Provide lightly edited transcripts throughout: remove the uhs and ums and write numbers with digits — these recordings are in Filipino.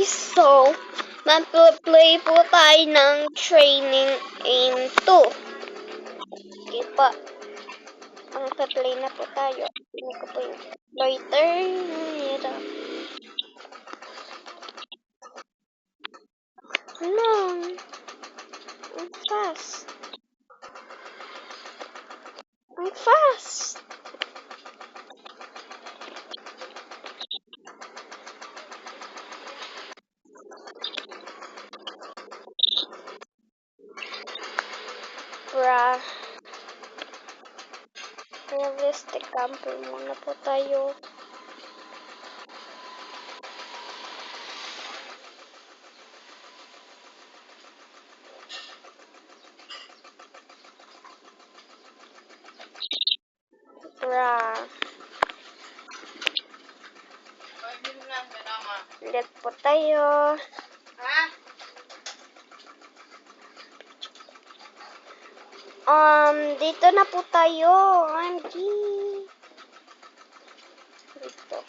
So, mag-play po tayo ng training aim 2. Okay pa. Ang play na po tayo. Hindi ko po yung loiter. Long. Ang fast. Ang fast. Bruh. Realistic camper muna po tayo. Bruh. Ulit po tayo. Dito na po tayo. OMG. Dito.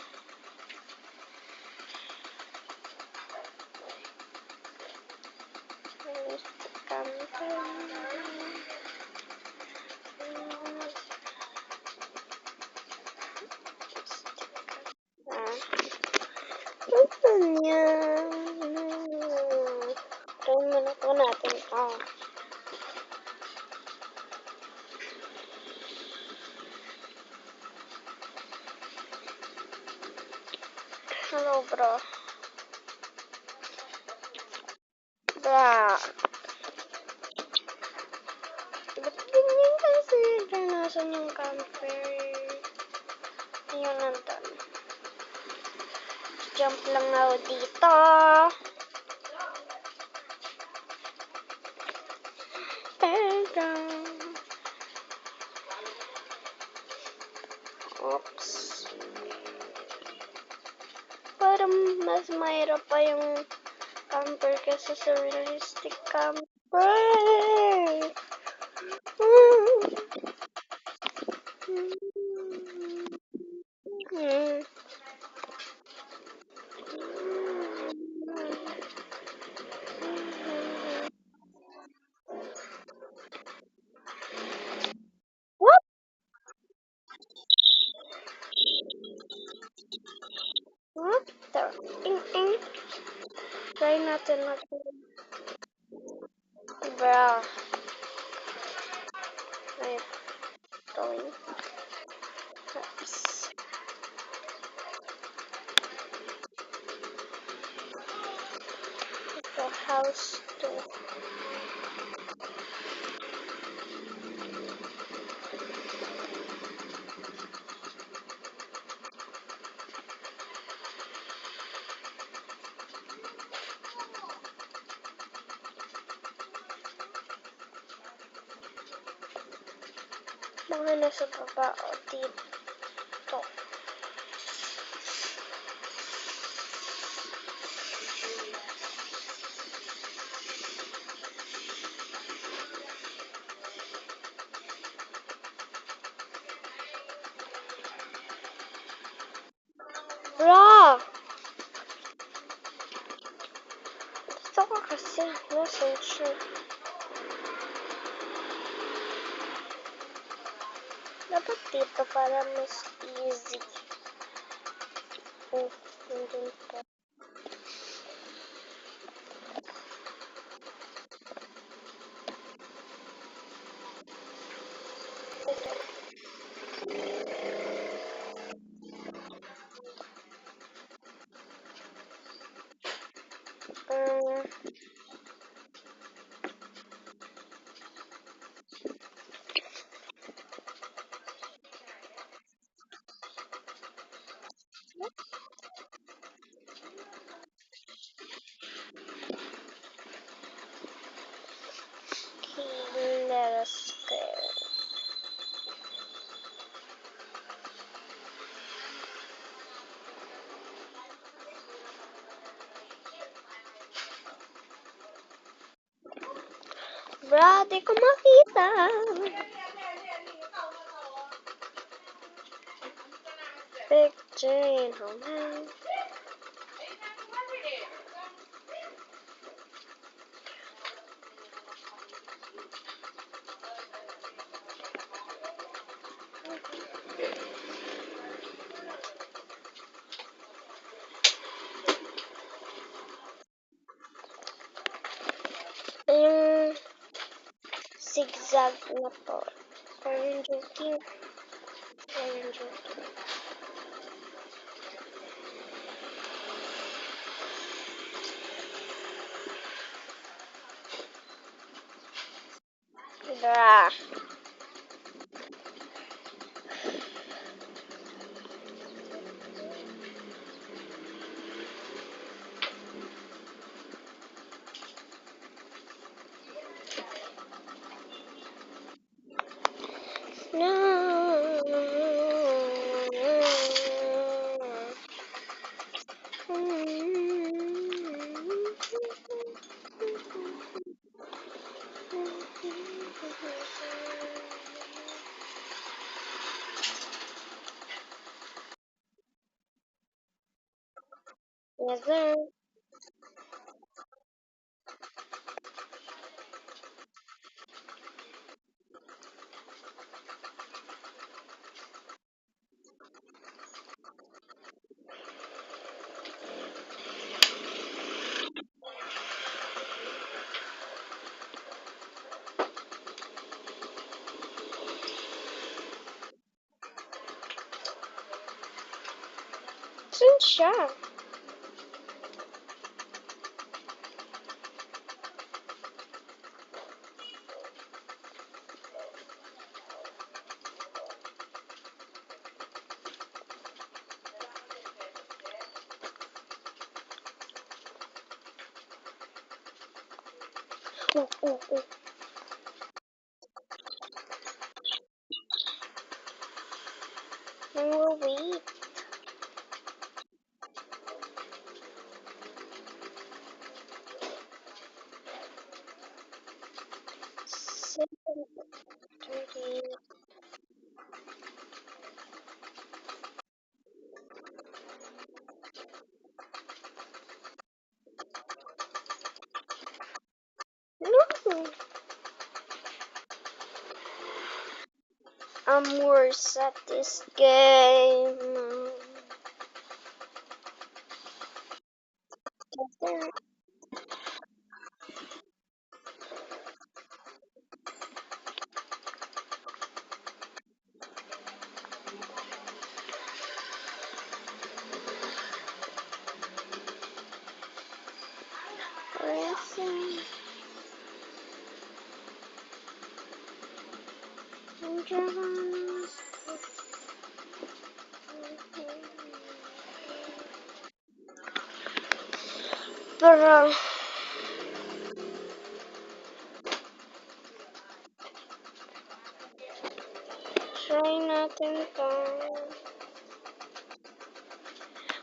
Realistic camper. Ito niya. Try muna po natin. Hello, bro. Bra. Ba't ganyan kasi? Nasaan yung camper? Ayun, nandun. Jump lang ako dito. Oops. Parang mas mahirap pa yung camper kasi sa realistic camper. What? What the? Try natin natin. Bro. I'm going. Oops. The house too. Mga nasa baba o dito. Bro! Gusto ko kasi message. Dapat dito para mas easy. Nandun pa. Let us go. Bro, di ko makita. Picture in home. zigzag na po. Parang joking. Parang joking. Bruh. Yes, sir. Saan siya? Oh, oh, oh. Then we'll wait. Seven 30. No. I'm worse at this game. Racing. Pero, try natin to.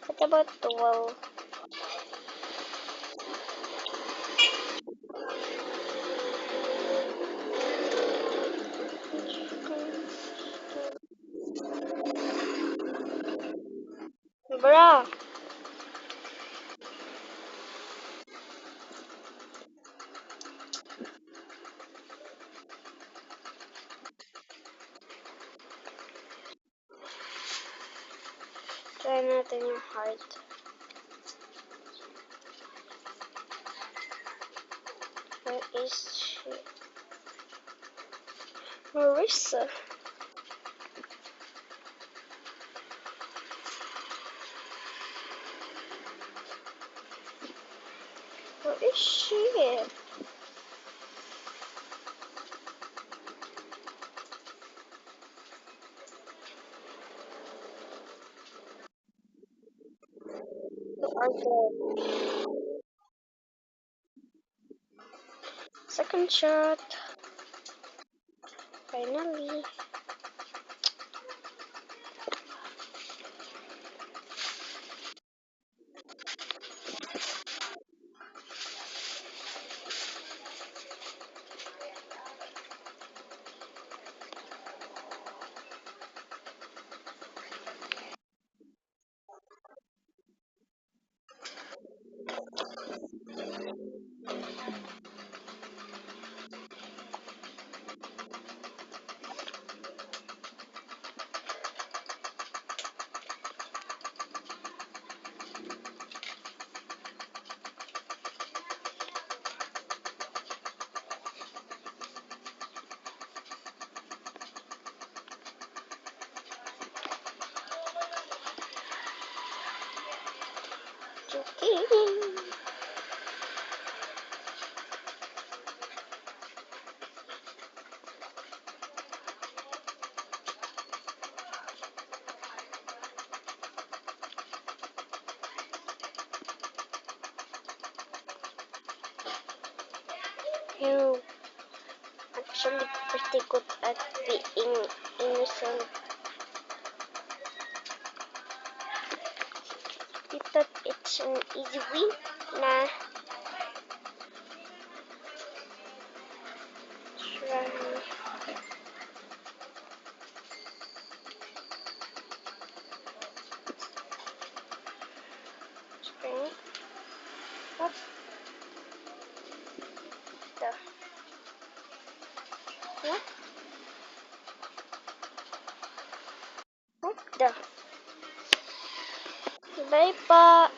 What about 12? Bruh. Try natin yung heart. Where is she? Marissa. Where is she? Okay. Second shot. Finally. Okay. You actually pretty good at being innocent. You thought it's an easy win? Nah. Try. Strength. What the? What? What the? Bye pa.